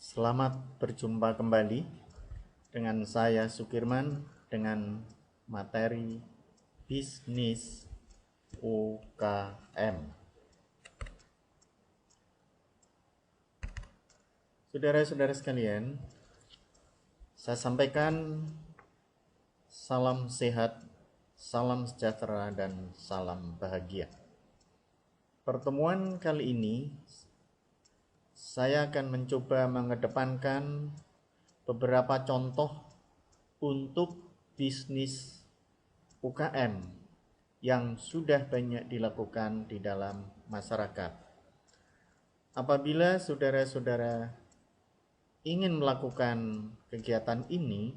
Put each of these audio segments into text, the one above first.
Selamat berjumpa kembali dengan saya Sukirman dengan materi bisnis UKM. Saudara-saudara sekalian, saya sampaikan salam sehat, salam sejahtera, dan salam bahagia. Pertemuan kali ini saya akan mencoba mengedepankan beberapa contoh untuk bisnis UKM yang sudah banyak dilakukan di dalam masyarakat. Apabila saudara-saudara ingin melakukan kegiatan ini,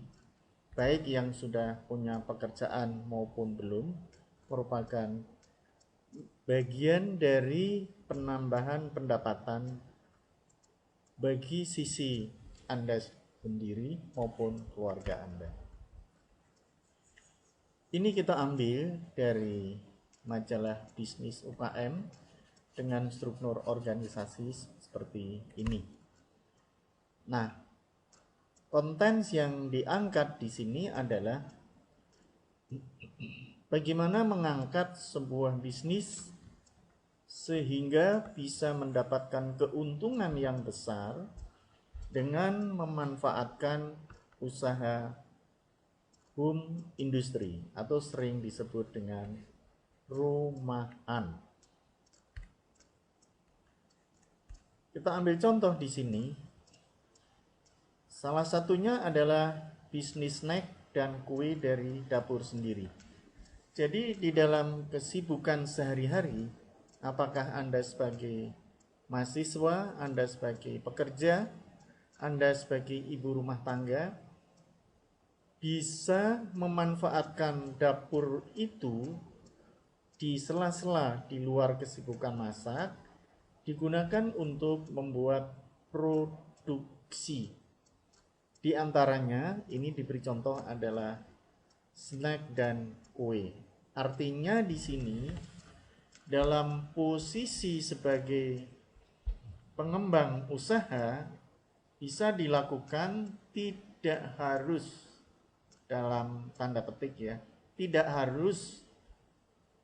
baik yang sudah punya pekerjaan maupun belum, merupakan bagian dari penambahan pendapatan bagi sisi Anda sendiri maupun keluarga Anda. Ini kita ambil dari majalah bisnis UKM dengan struktur organisasi seperti ini. Nah, konten yang diangkat di sini adalah bagaimana mengangkat sebuah bisnis sehingga bisa mendapatkan keuntungan yang besar dengan memanfaatkan usaha home industry atau sering disebut dengan rumahan. Kita ambil contoh di sini. Salah satunya adalah bisnis snack dan kue dari dapur sendiri. Jadi di dalam kesibukan sehari-hari, apakah Anda sebagai mahasiswa, Anda sebagai pekerja, Anda sebagai ibu rumah tangga, bisa memanfaatkan dapur itu di sela-sela di luar kesibukan masak, digunakan untuk membuat produksi. Di antaranya, ini diberi contoh adalah snack dan kue. Artinya di sini dalam posisi sebagai pengembang usaha bisa dilakukan tidak harus, dalam tanda petik ya, tidak harus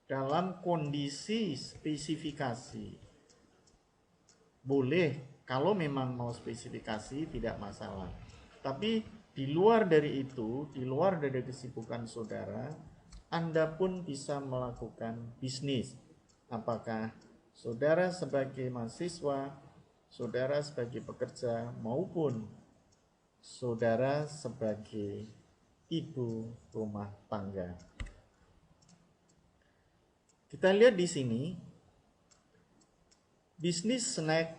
dalam kondisi spesifikasi. Boleh kalau memang mau spesifikasi tidak masalah. Tapi di luar dari itu, di luar dari kesibukan saudara, Anda pun bisa melakukan bisnis. Apakah saudara sebagai mahasiswa, saudara sebagai pekerja, maupun saudara sebagai ibu rumah tangga. Kita lihat di sini, bisnis snack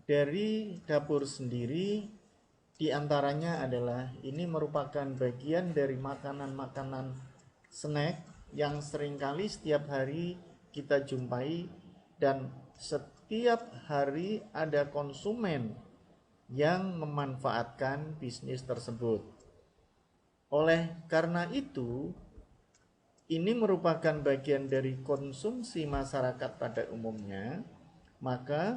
dari dapur sendiri diantaranya adalah ini merupakan bagian dari makanan-makanan snack yang seringkali setiap hari kita jumpai dan setiap hari ada konsumen yang memanfaatkan bisnis tersebut. Oleh karena itu, ini merupakan bagian dari konsumsi masyarakat pada umumnya, maka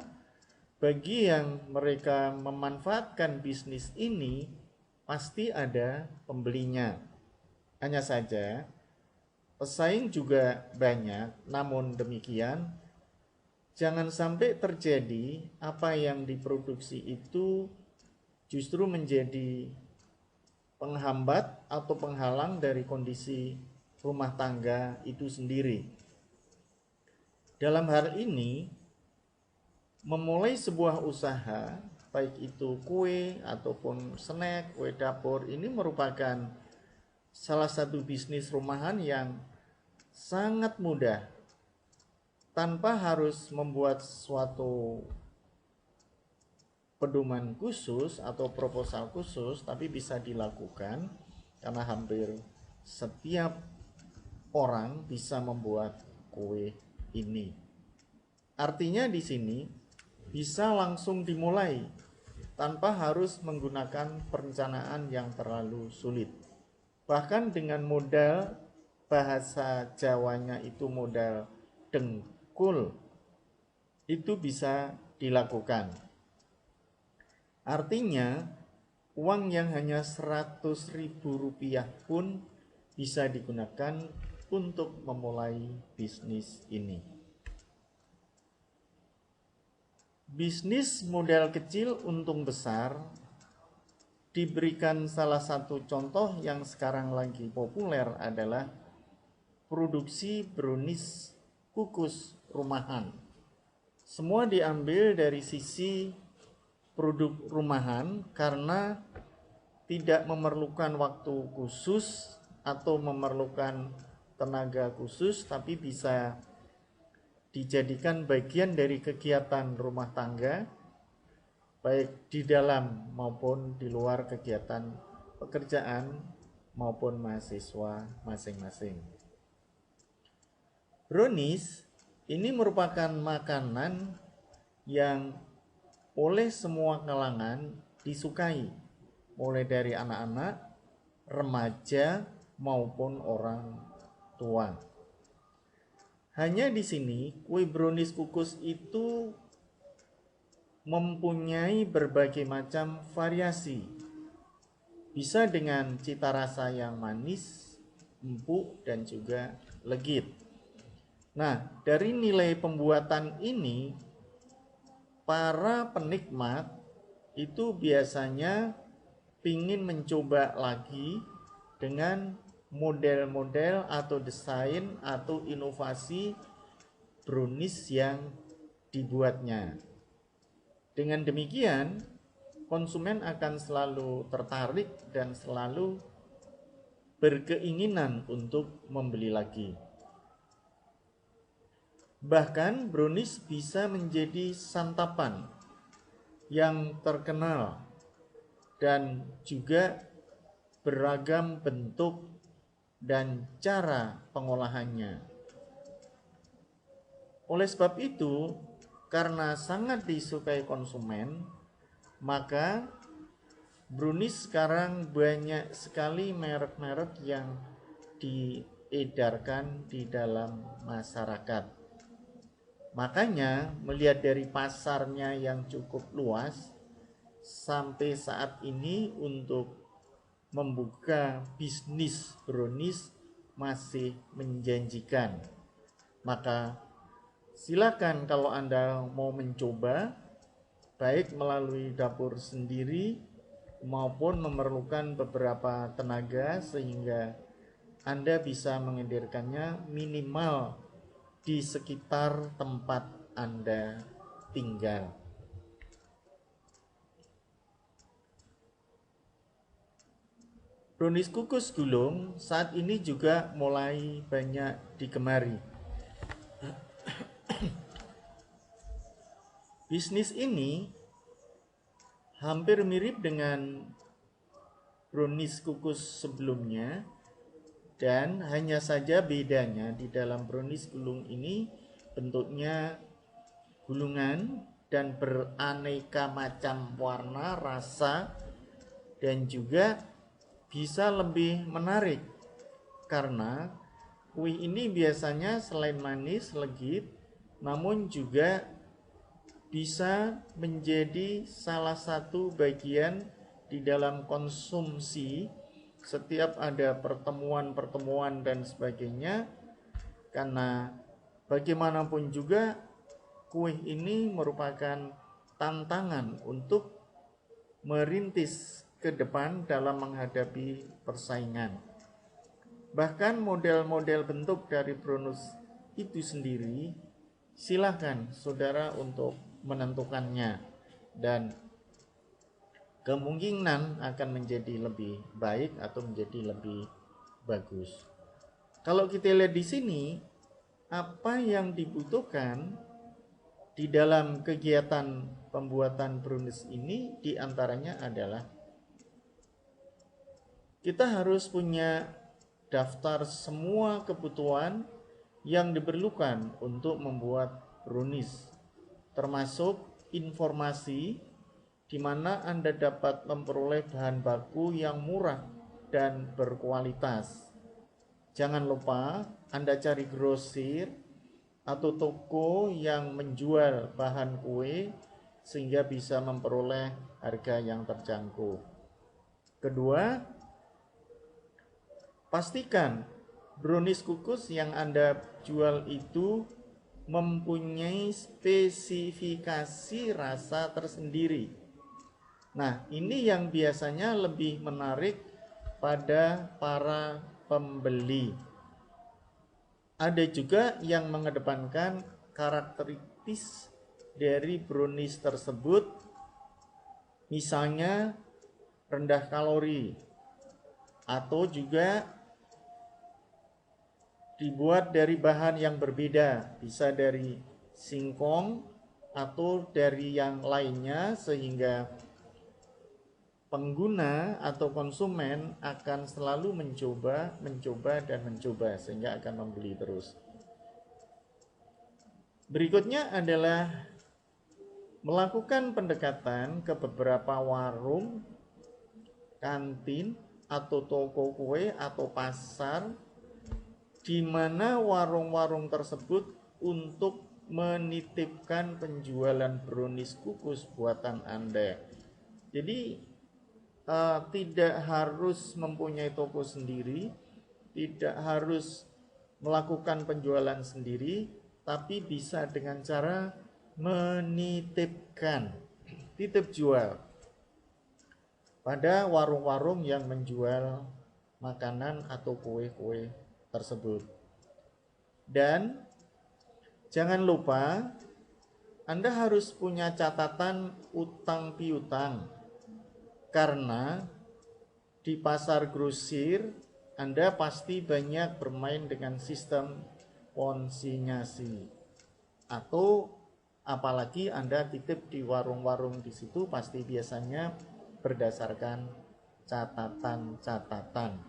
bagi yang mereka memanfaatkan bisnis ini, pasti ada pembelinya. Hanya saja, pesaing juga banyak, namun demikian, jangan sampai terjadi apa yang diproduksi itu justru menjadi penghambat atau penghalang dari kondisi rumah tangga itu sendiri. Dalam hal ini, memulai sebuah usaha, baik itu kue ataupun snack, kue dapur, ini merupakan salah satu bisnis rumahan yang sangat mudah, tanpa harus membuat suatu pedoman khusus atau proposal khusus, tapi bisa dilakukan karena hampir setiap orang bisa membuat kue ini. Artinya di sini bisa langsung dimulai tanpa harus menggunakan perencanaan yang terlalu sulit. Bahkan dengan modal, bahasa Jawanya itu modal dengkul, itu bisa dilakukan. Artinya, uang yang hanya 100.000 rupiah pun bisa digunakan untuk memulai bisnis ini. Bisnis modal kecil untung besar diberikan salah satu contoh yang sekarang lagi populer adalah produksi brownies kukus rumahan. Semua diambil dari sisi produk rumahan karena tidak memerlukan waktu khusus atau memerlukan tenaga khusus, tapi bisa dijadikan bagian dari kegiatan rumah tangga, baik di dalam maupun di luar kegiatan pekerjaan maupun mahasiswa masing-masing. Brownies ini merupakan makanan yang oleh semua kalangan disukai, mulai dari anak-anak, remaja, maupun orang tua. Hanya di sini kue brownies kukus itu mempunyai berbagai macam variasi. Bisa dengan cita rasa yang manis, empuk, dan juga legit. Nah, dari nilai pembuatan ini, para penikmat itu biasanya ingin mencoba lagi dengan model-model atau desain atau inovasi brownies yang dibuatnya. Dengan demikian, konsumen akan selalu tertarik dan selalu berkeinginan untuk membeli lagi. Bahkan brownies bisa menjadi santapan yang terkenal dan juga beragam bentuk dan cara pengolahannya. Oleh sebab itu, karena sangat disukai konsumen, maka brownies sekarang banyak sekali merek-merek yang diedarkan di dalam masyarakat. Makanya melihat dari pasarnya yang cukup luas, sampai saat ini untuk membuka bisnis brownies masih menjanjikan. Maka silakan kalau Anda mau mencoba, baik melalui dapur sendiri maupun memerlukan beberapa tenaga sehingga Anda bisa mengedarkannya minimal di sekitar tempat Anda tinggal. Brownies kukus gulung saat ini juga mulai banyak digemari. Bisnis ini hampir mirip dengan brownies kukus sebelumnya, dan hanya saja bedanya di dalam brownies gulung ini bentuknya gulungan dan beraneka macam warna, rasa, dan juga bisa lebih menarik karena kue ini biasanya selain manis, legit, namun juga bisa menjadi salah satu bagian di dalam konsumsi setiap ada pertemuan-pertemuan dan sebagainya, karena bagaimanapun juga kue ini merupakan tantangan untuk merintis ke depan dalam menghadapi persaingan. Bahkan model-model bentuk dari brownies itu sendiri silahkan saudara untuk menentukannya, dan kemungkinan akan menjadi lebih baik atau menjadi lebih bagus. Kalau kita lihat di sini, apa yang dibutuhkan di dalam kegiatan pembuatan brownies ini diantaranya adalah kita harus punya daftar semua kebutuhan yang diperlukan untuk membuat brownies, termasuk informasi di mana Anda dapat memperoleh bahan baku yang murah dan berkualitas. Jangan lupa Anda cari grosir atau toko yang menjual bahan kue sehingga bisa memperoleh harga yang terjangkau. Kedua, pastikan brownies kukus yang Anda jual itu mempunyai spesifikasi rasa tersendiri. Nah, ini yang biasanya lebih menarik pada para pembeli. Ada juga yang mengedepankan karakteristik dari brownies tersebut, misalnya rendah kalori, atau juga dibuat dari bahan yang berbeda, bisa dari singkong atau dari yang lainnya, sehingga pengguna atau konsumen akan selalu mencoba sehingga akan membeli terus. Berikutnya adalah melakukan pendekatan ke beberapa warung, kantin, atau toko kue atau pasar, di mana warung-warung tersebut untuk menitipkan penjualan brownies kukus buatan Anda. Jadi tidak harus mempunyai toko sendiri, tidak harus melakukan penjualan sendiri, tapi bisa dengan cara menitipkan, titip jual pada warung-warung yang menjual makanan atau kue-kue tersebut. Dan jangan lupa Anda harus punya catatan utang piutang, karena di pasar grosir Anda pasti banyak bermain dengan sistem konsinyasi, atau apalagi Anda titip di warung-warung di situ pasti biasanya berdasarkan catatan-catatan.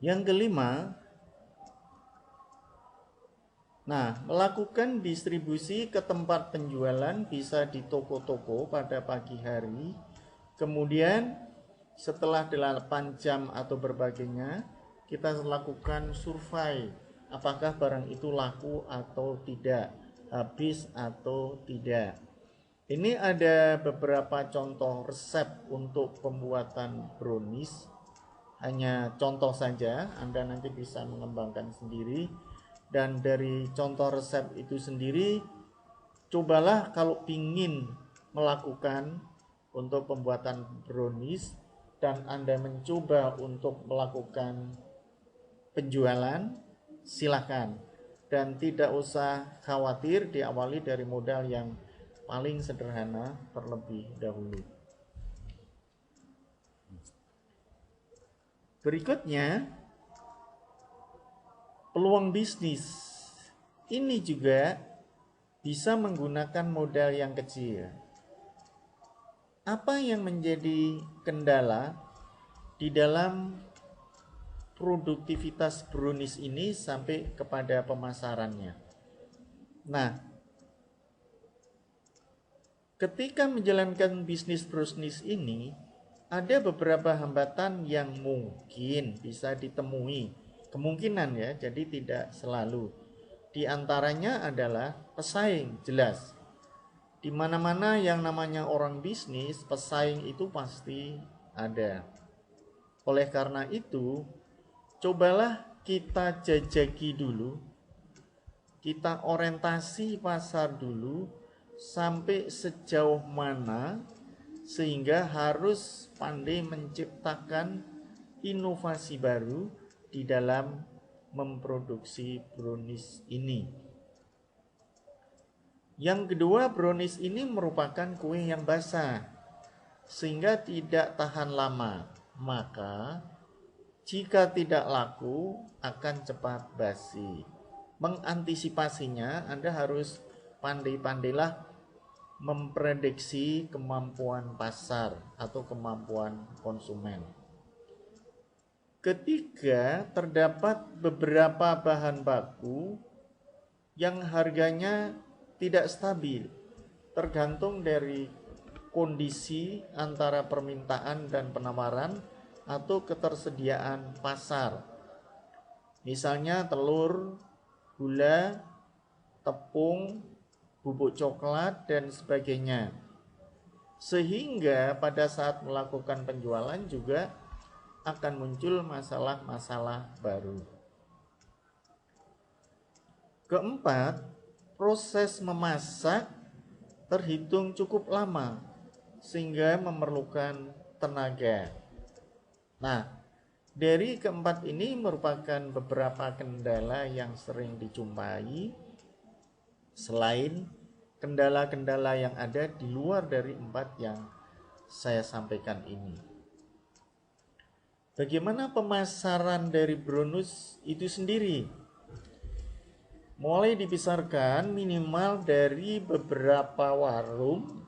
Yang kelima, melakukan distribusi ke tempat penjualan bisa di toko-toko pada pagi hari. Kemudian setelah 8 jam atau berbagainya, kita lakukan survei apakah barang itu laku atau tidak, habis atau tidak. Ini ada beberapa contoh resep untuk pembuatan brownies. Hanya contoh saja, Anda nanti bisa mengembangkan sendiri. Dan dari contoh resep itu sendiri, cobalah kalau ingin melakukan untuk pembuatan brownies dan Anda mencoba untuk melakukan penjualan, silakan. Dan tidak usah khawatir, diawali dari modal yang paling sederhana terlebih dahulu. Berikutnya, peluang bisnis ini juga bisa menggunakan modal yang kecil. Apa yang menjadi kendala di dalam produktivitas brownies ini sampai kepada pemasarannya? Nah, ketika menjalankan bisnis brownies ini, ada beberapa hambatan yang mungkin bisa ditemui. Kemungkinan ya, jadi tidak selalu. Di antaranya adalah pesaing, jelas. Di mana-mana yang namanya orang bisnis, pesaing itu pasti ada. Oleh karena itu, cobalah kita jajaki dulu, kita orientasi pasar dulu, sampai sejauh mana, sehingga harus pandai menciptakan inovasi baru di dalam memproduksi brownies ini. Yang kedua, brownies ini merupakan kue yang basah, sehingga tidak tahan lama. Maka jika tidak laku akan cepat basi. Mengantisipasinya, Anda harus pandai-pandailah memprediksi kemampuan pasar atau kemampuan konsumen. Ketiga, terdapat beberapa bahan baku yang harganya tidak stabil, tergantung dari kondisi antara permintaan dan penawaran atau ketersediaan pasar. Misalnya telur, gula, tepung, bubuk coklat, dan sebagainya. Sehingga pada saat melakukan penjualan juga akan muncul masalah-masalah baru. Keempat, proses memasak terhitung cukup lama sehingga memerlukan tenaga. Nah, dari keempat ini merupakan beberapa kendala yang sering dijumpai selain kendala-kendala yang ada di luar dari empat yang saya sampaikan ini. Bagaimana pemasaran dari brownies itu sendiri? Mulai dibesarkan minimal dari beberapa warung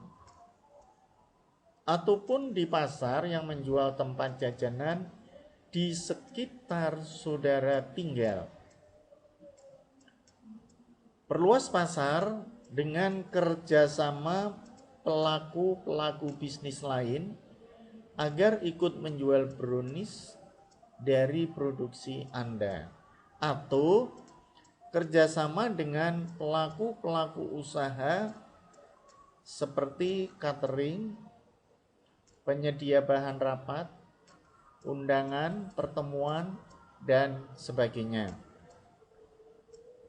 ataupun di pasar yang menjual tempat jajanan di sekitar saudara tinggal. Perluas pasar dengan kerjasama pelaku-pelaku bisnis lain agar ikut menjual brownies dari produksi Anda, atau kerjasama dengan pelaku-pelaku usaha seperti catering, penyedia bahan rapat, undangan, pertemuan, dan sebagainya.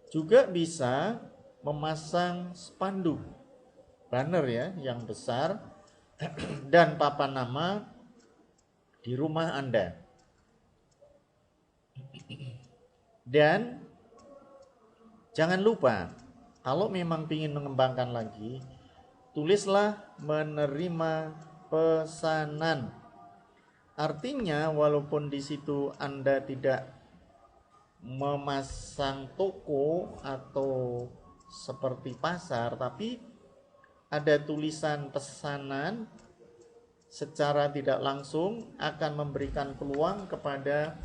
Juga bisa memasang spanduk, banner ya, yang besar dan papan nama di rumah Anda. Dan jangan lupa, kalau memang ingin mengembangkan lagi, tulislah menerima pesanan. Artinya walaupun di situ Anda tidak memasang toko atau seperti pasar, tapi ada tulisan pesanan, secara tidak langsung akan memberikan peluang kepada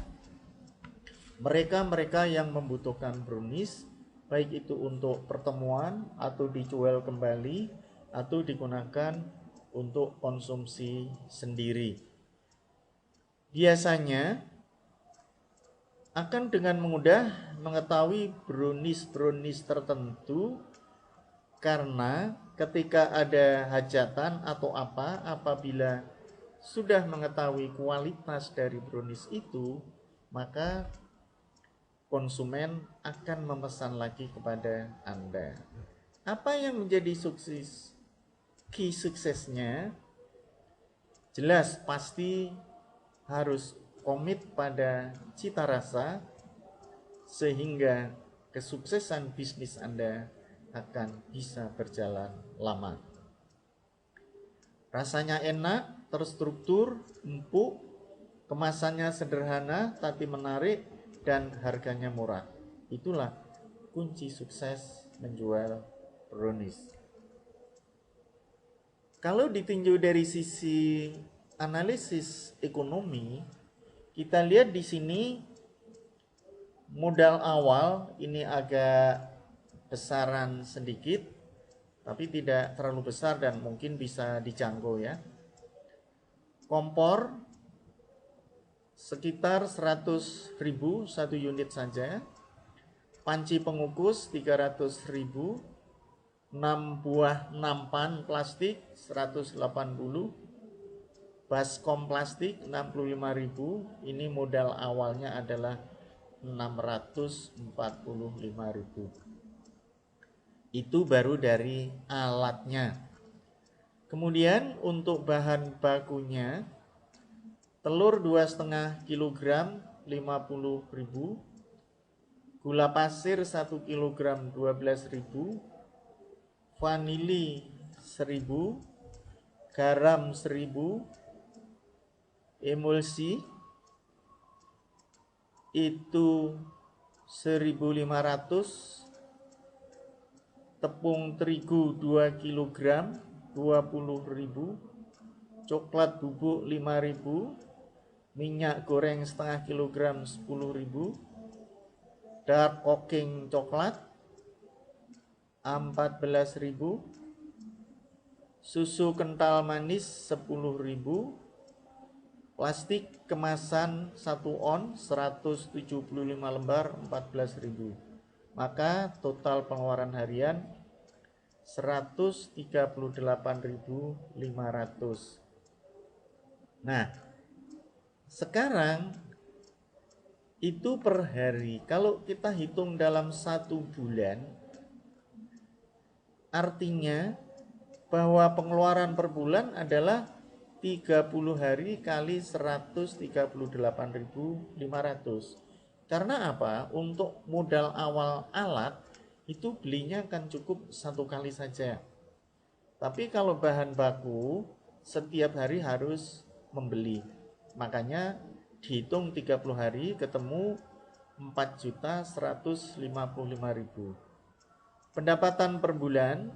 mereka-mereka yang membutuhkan brownies, baik itu untuk pertemuan atau dijual kembali atau digunakan untuk konsumsi sendiri. Biasanya akan dengan mudah mengetahui brownies tertentu karena ketika ada hajatan atau apabila sudah mengetahui kualitas dari brownies itu, maka konsumen akan memesan lagi kepada Anda. Apa yang menjadi key suksesnya? Jelas pasti harus komit pada cita rasa sehingga kesuksesan bisnis Anda akan bisa berjalan lama. Rasanya enak, terstruktur, empuk, kemasannya sederhana tapi menarik, dan harganya murah. Itulah kunci sukses menjual brownies. Kalau ditinjau dari sisi analisis ekonomi, kita lihat di sini modal awal ini agak besaran sedikit, tapi tidak terlalu besar dan mungkin bisa dijangkau ya. Kompor sekitar 100.000 satu unit saja. Panci pengukus 300.000, 6 buah nampan plastik 180, baskom plastik 65.000. Ini modal awalnya adalah 645.000. Itu baru dari alatnya. Kemudian untuk bahan bakunya, telur 2,5 kg 50.000, gula pasir 1 kg 12.000, vanili 1.000, garam 1.000, emulsi itu 1.500, tepung terigu 2 kg 20.000, coklat bubuk 5.000, minyak goreng setengah kilogram 10.000, dark cooking coklat 14.000, susu kental manis 10.000, plastik kemasan 1 on 175 lembar 14.000. maka total pengeluaran harian 138.500. Nah, sekarang itu per hari, kalau kita hitung dalam 1 bulan, artinya bahwa pengeluaran per bulan adalah 30 hari kali 138.500. Karena apa? Untuk modal awal alat itu belinya akan cukup 1 kali saja. Tapi kalau bahan baku setiap hari harus membeli. Makanya dihitung 30 hari ketemu 4.155.000. Pendapatan per bulan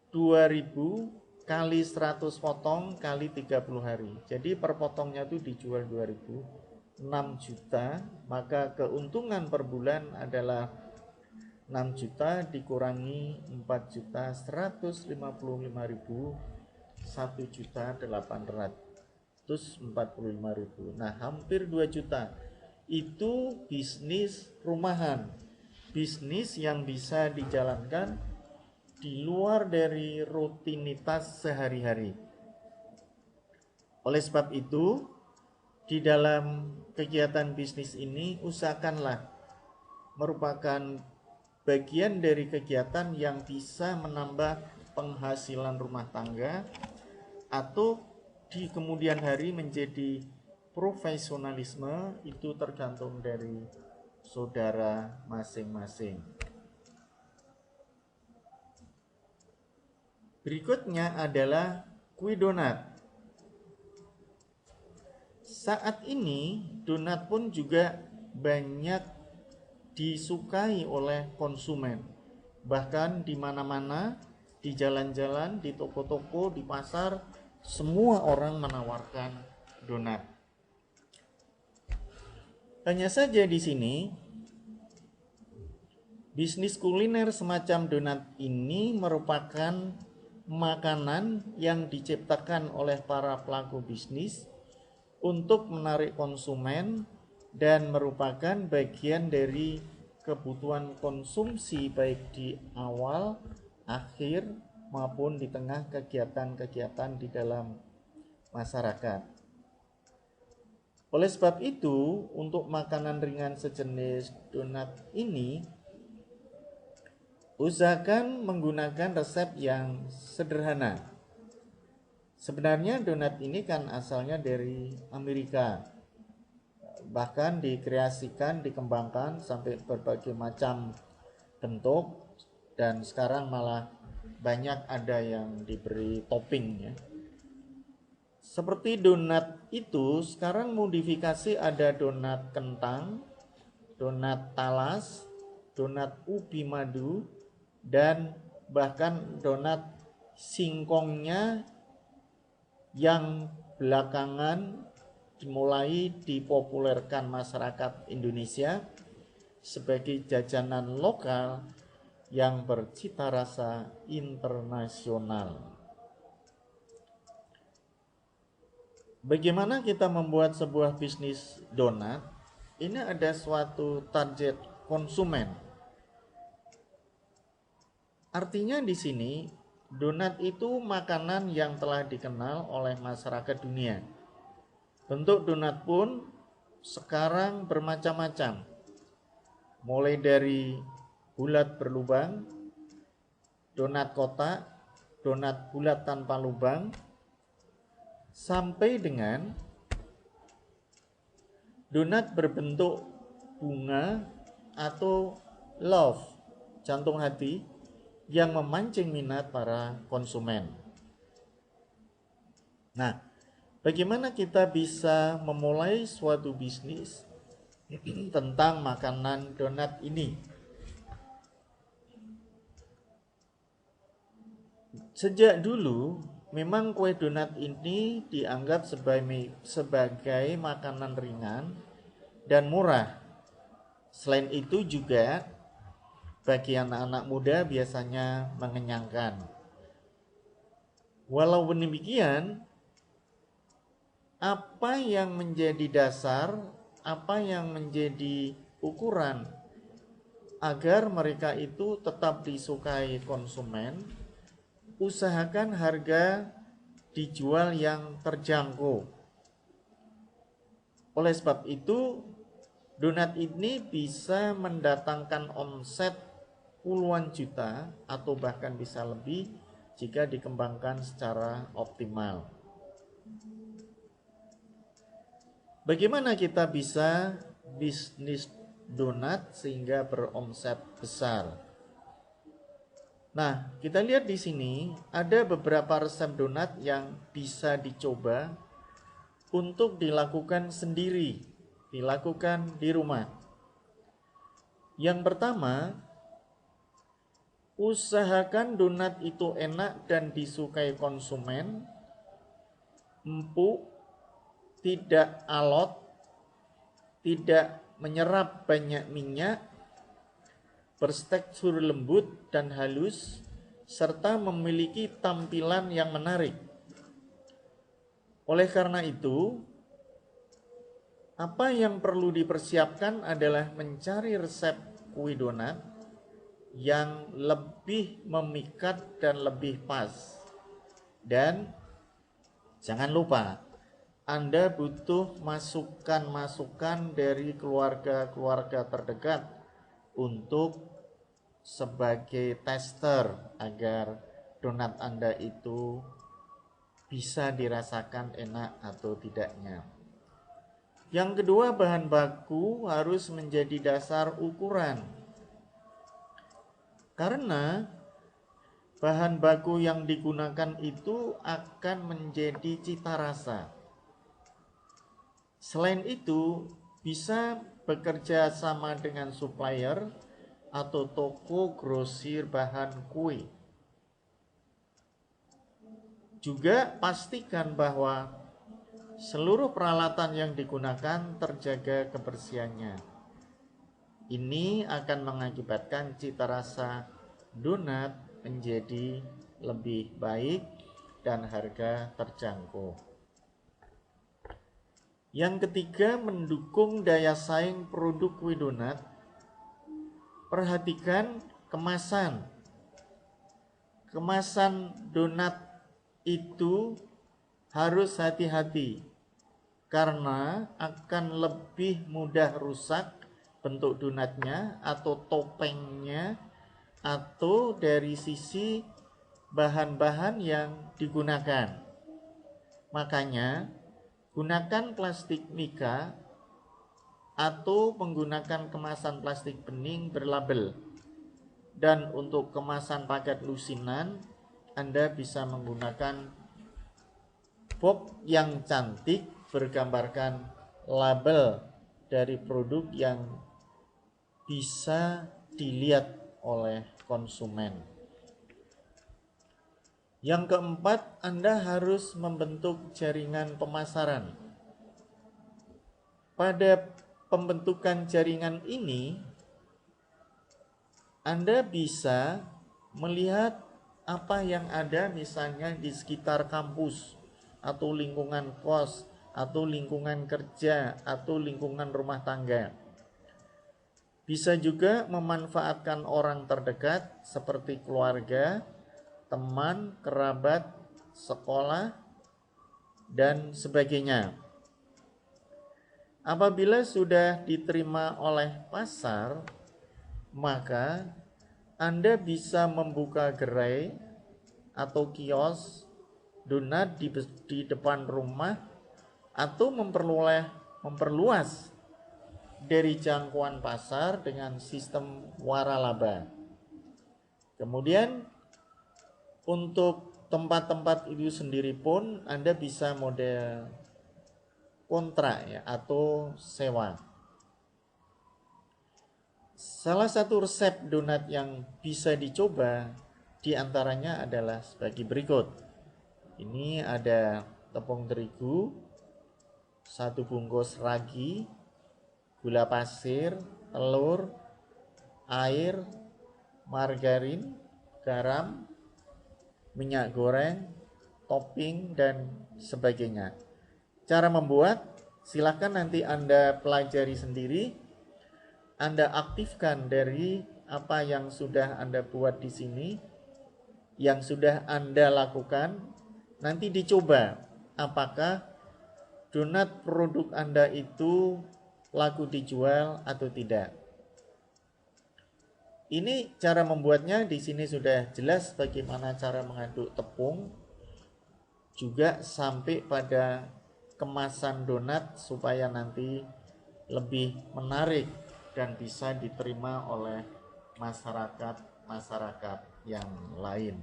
2.000 kali 100 potong kali 30 hari. Jadi per potongnya itu dijual 2.000, 6 juta, maka keuntungan per bulan adalah 6 juta dikurangi 4.155.000, 1.845.000. Nah, hampir 2 juta. Itu bisnis rumahan. Bisnis yang bisa dijalankan di luar dari rutinitas sehari-hari. Oleh sebab itu, di dalam kegiatan bisnis ini usahakanlah merupakan bagian dari kegiatan yang bisa menambah penghasilan rumah tangga atau di kemudian hari menjadi profesionalisme, itu tergantung dari saudara masing-masing. Berikutnya adalah kue donat. Saat ini donat pun juga banyak disukai oleh konsumen. Bahkan di mana-mana, di jalan-jalan, di toko-toko, di pasar, semua orang menawarkan donat. Hanya saja di sini bisnis kuliner semacam donat ini merupakan makanan yang diciptakan oleh para pelaku bisnis untuk menarik konsumen dan merupakan bagian dari kebutuhan konsumsi baik di awal, akhir maupun di tengah kegiatan-kegiatan di dalam masyarakat. Oleh sebab itu, untuk makanan ringan sejenis donat ini usahakan menggunakan resep yang sederhana. Sebenarnya donat ini kan asalnya dari Amerika. Bahkan dikreasikan, dikembangkan sampai berbagai macam bentuk, dan sekarang malah banyak ada yang diberi topping ya. Seperti donat itu, sekarang modifikasi ada donat kentang, donat talas, donat ubi madu, dan bahkan donat singkongnya yang belakangan dimulai dipopulerkan masyarakat Indonesia sebagai jajanan lokal yang bercita rasa internasional. Bagaimana kita membuat sebuah bisnis donat? Ini ada suatu target konsumen. Artinya di sini donat itu makanan yang telah dikenal oleh masyarakat dunia. Bentuk donat pun sekarang bermacam-macam. Mulai dari bulat berlubang, donat kotak, donat bulat tanpa lubang, sampai dengan donat berbentuk bunga atau love, jantung hati, yang memancing minat para konsumen. Nah, bagaimana kita bisa memulai suatu bisnis tentang makanan donat ini? Sejak dulu, memang kue donat ini dianggap sebagai makanan ringan dan murah. Selain itu juga bagi anak-anak muda biasanya mengenyangkan. Walau demikian, apa yang menjadi dasar, apa yang menjadi ukuran agar mereka itu tetap disukai konsumen, usahakan harga dijual yang terjangkau. Oleh sebab itu, donat ini bisa mendatangkan omset puluhan juta atau bahkan bisa lebih jika dikembangkan secara optimal. Bagaimana kita bisa bisnis donat sehingga beromset besar? Nah, kita lihat di sini ada beberapa resep donat yang bisa dicoba untuk dilakukan sendiri, dilakukan di rumah. Yang pertama, usahakan donat itu enak dan disukai konsumen, empuk, tidak alot, tidak menyerap banyak minyak, bertekstur lembut dan halus, serta memiliki tampilan yang menarik. Oleh karena itu, apa yang perlu dipersiapkan adalah mencari resep kue donat yang lebih memikat dan lebih pas. Dan jangan lupa, Anda butuh masukan-masukan dari keluarga-keluarga terdekat untuk sebagai tester agar donat Anda itu bisa dirasakan enak atau tidaknya. Yang kedua, bahan baku harus menjadi dasar ukuran. Karena bahan baku yang digunakan itu akan menjadi cita rasa. Selain itu, bisa bekerja sama dengan supplier atau toko grosir bahan kue. Juga pastikan bahwa seluruh peralatan yang digunakan terjaga kebersihannya. Ini akan mengakibatkan cita rasa donat menjadi lebih baik dan harga terjangkau. Yang ketiga, mendukung daya saing produk kue donat. Perhatikan kemasan. Kemasan donat itu harus hati-hati karena akan lebih mudah rusak bentuk donatnya atau topengnya atau dari sisi bahan-bahan yang digunakan. Makanya gunakan plastik mika atau menggunakan kemasan plastik bening berlabel. Dan untuk kemasan paket lusinan, Anda bisa menggunakan box yang cantik bergambarkan label dari produk yang bisa dilihat oleh konsumen. Yang keempat, Anda harus membentuk jaringan pemasaran. Pada pembentukan jaringan ini, Anda bisa melihat apa yang ada misalnya di sekitar kampus atau lingkungan kos atau lingkungan kerja atau lingkungan rumah tangga. Bisa juga memanfaatkan orang terdekat seperti keluarga, teman, kerabat, sekolah, dan sebagainya. Apabila sudah diterima oleh pasar, maka Anda bisa membuka gerai atau kios donat di depan rumah atau memperluas dari jangkauan pasar dengan sistem waralaba. Kemudian untuk tempat-tempat itu sendiri pun Anda bisa model kontrak ya, atau sewa. Salah satu resep donat yang bisa dicoba diantaranya adalah sebagai berikut. Ini ada tepung terigu, 1 bungkus ragi, gula pasir, telur, air, margarin, garam, minyak goreng, topping, dan sebagainya. Cara membuat, silakan nanti Anda pelajari sendiri. Anda aktifkan dari apa yang sudah Anda buat di sini, yang sudah Anda lakukan, nanti dicoba apakah donat produk Anda itu laku dijual atau tidak. Ini cara membuatnya, di sini sudah jelas bagaimana cara mengaduk tepung, juga sampai pada kemasan donat supaya nanti lebih menarik dan bisa diterima oleh masyarakat yang lain.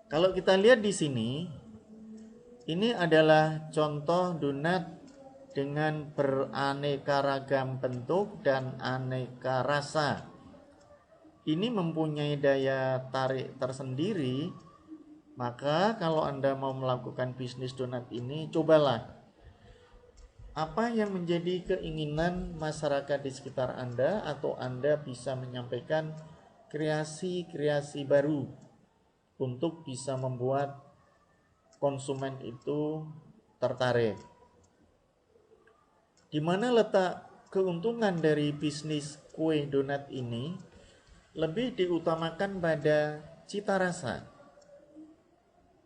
Kalau kita lihat di sini, ini adalah contoh donat dengan beraneka ragam bentuk dan aneka rasa. Ini mempunyai daya tarik tersendiri. Maka kalau Anda mau melakukan bisnis donat ini, cobalah apa yang menjadi keinginan masyarakat di sekitar Anda, atau Anda bisa menyampaikan kreasi-kreasi baru untuk bisa membuat konsumen itu tertarik. Di mana letak keuntungan dari bisnis kue donat ini? Lebih diutamakan pada cita rasa.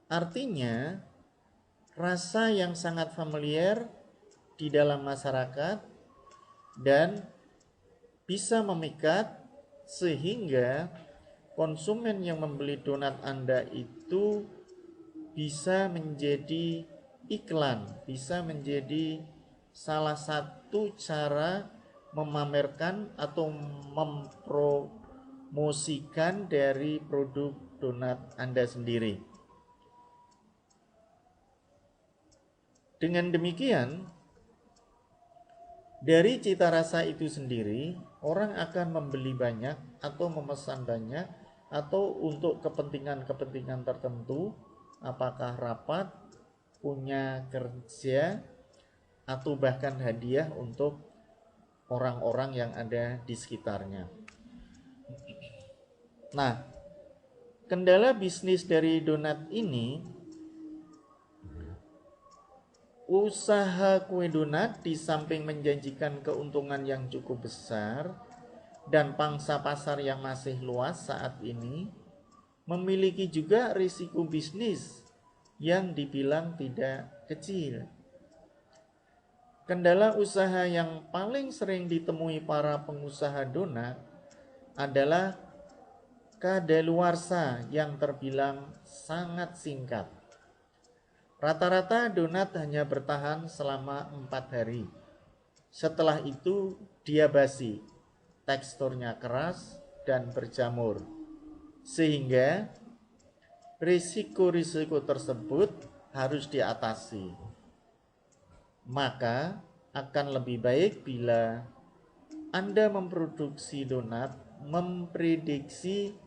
Artinya, rasa yang sangat familiar di dalam masyarakat dan bisa memikat sehingga konsumen yang membeli donat Anda itu bisa menjadi iklan, bisa menjadi salah satu cara memamerkan atau mempromosikan dari produk donat Anda sendiri. Dengan demikian, dari cita rasa itu sendiri, orang akan membeli banyak atau memesan banyak, atau untuk kepentingan-kepentingan tertentu, apakah rapat, punya kerja, atau bahkan hadiah untuk orang-orang yang ada di sekitarnya. Nah, kendala bisnis dari donat ini, usaha kue donat di samping menjanjikan keuntungan yang cukup besar dan pangsa pasar yang masih luas saat ini, memiliki juga risiko bisnis yang dibilang tidak kecil. Kendala usaha yang paling sering ditemui para pengusaha donat adalah kadaluarsa yang terbilang sangat singkat. Rata-rata donat hanya bertahan selama 4 hari. Setelah itu dia basi, teksturnya keras dan berjamur. Sehingga risiko-risiko tersebut harus diatasi. Maka akan lebih baik bila Anda memproduksi donat, memprediksi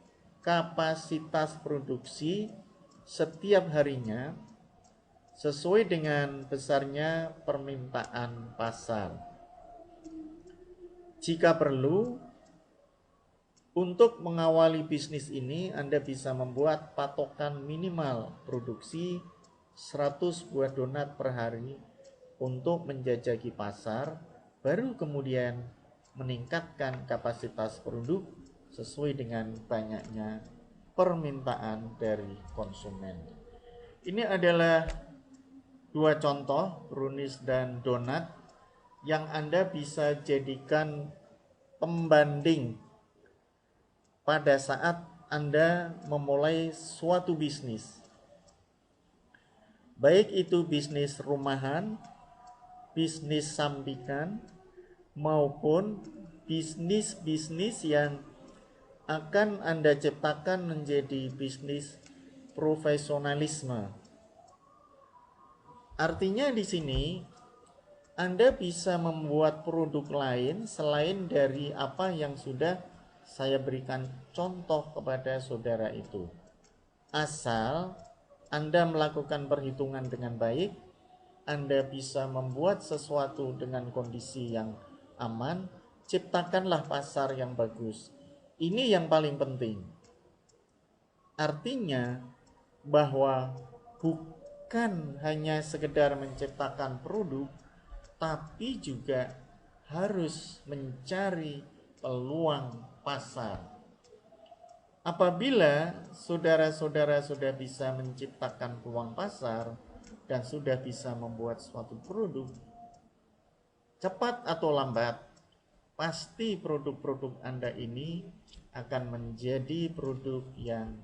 kapasitas produksi setiap harinya sesuai dengan besarnya permintaan pasar. Jika perlu, untuk mengawali bisnis ini, Anda bisa membuat patokan minimal produksi 100 buah donat per hari untuk menjajaki pasar, baru kemudian meningkatkan kapasitas produk sesuai dengan banyaknya permintaan dari konsumen. Ini adalah dua contoh brownies dan donat yang Anda bisa jadikan pembanding pada saat Anda memulai suatu bisnis. Baik itu bisnis rumahan, bisnis sampingan, maupun bisnis-bisnis yang akan Anda ciptakan menjadi bisnis profesionalisme. Artinya di sini Anda bisa membuat produk lain selain dari apa yang sudah saya berikan contoh kepada saudara itu. Asal Anda melakukan perhitungan dengan baik, Anda bisa membuat sesuatu dengan kondisi yang aman, ciptakanlah pasar yang bagus. Ini yang paling penting. Artinya bahwa bukan hanya sekedar menciptakan produk, tapi juga harus mencari peluang pasar. Apabila saudara-saudara sudah bisa menciptakan peluang pasar dan sudah bisa membuat suatu produk, cepat atau lambat, pasti produk-produk Anda ini akan menjadi produk yang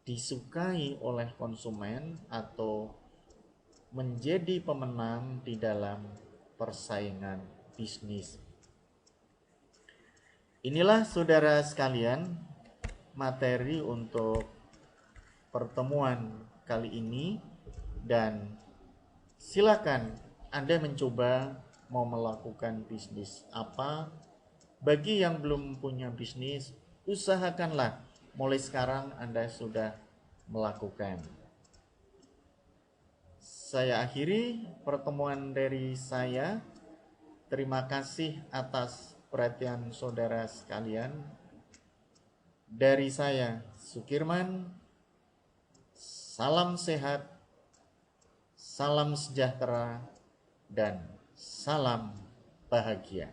disukai oleh konsumen atau menjadi pemenang di dalam persaingan bisnis. Inilah saudara sekalian materi untuk pertemuan kali ini, dan silakan Anda mencoba mau melakukan bisnis apa. Bagi yang belum punya bisnis, usahakanlah mulai sekarang Anda sudah melakukan. Saya akhiri pertemuan dari saya. Terima kasih atas perhatian saudara sekalian. Dari saya, Sukirman, salam sehat, salam sejahtera, dan salam bahagia.